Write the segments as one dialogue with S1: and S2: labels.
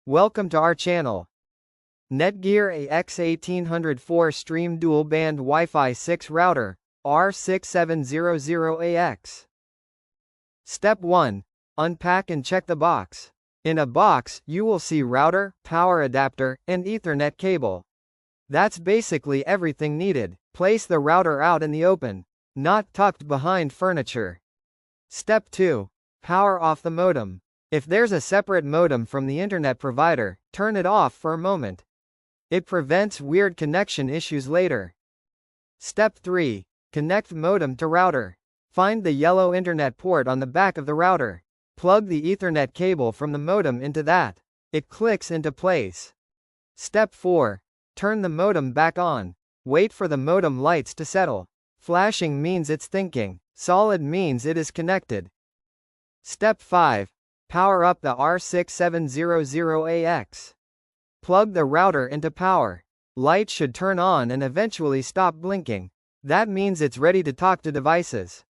S1: Welcome to our channel. NETGEAR AX1800 4-stream dual-band Wi-Fi 6 router, R6700AX. Step 1. Unpack and check the box. In a box, you will see router, power adapter, and Ethernet cable. That's basically everything needed. Place the router out in the open, not tucked behind furniture. Step 2. Power off the modem. If there's a separate modem from the internet provider, turn it off for a moment. It prevents weird connection issues later. Step 3. Connect modem to router. Find the yellow internet port on the back of the router. Plug the Ethernet cable from the modem into that. It clicks into place. Step 4. Turn the modem back on. Wait for the modem lights to settle. Flashing means it's thinking. Solid means it is connected. Step 5. Power up the R6700AX. Plug the router into power. Light should turn on and eventually stop blinking. That means it's ready to talk to devices.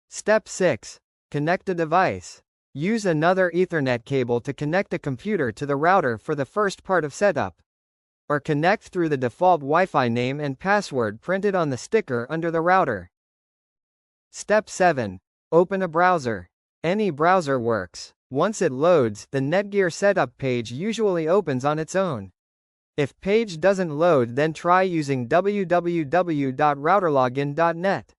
S1: Step 6. Connect a device. Use another Ethernet cable to connect a computer to the router for the first part of setup. Or connect through the default Wi-Fi name and password printed on the sticker under the router. Step 7. Open a browser. Any browser works. Once it loads, the NETGEAR setup page usually opens on its own. If page doesn't load, then try using www.routerlogin.net.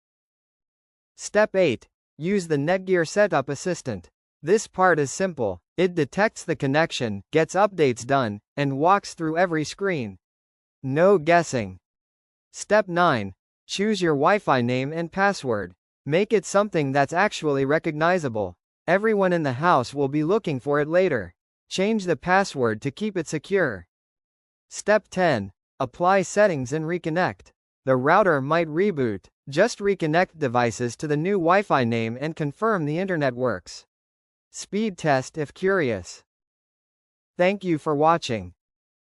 S1: Step 8. Use the NETGEAR Setup Assistant. This part is simple. It detects the connection, gets updates done, and walks through every screen. No guessing. Step 9. Choose your Wi-Fi name and password. Make it something that's actually recognizable. Everyone in the house will be looking for it later. Change the password to keep it secure. Step 10. Apply settings and reconnect. The router might reboot. Just reconnect devices to the new Wi-Fi name and confirm the internet works. Speed test if curious. Thank you for watching.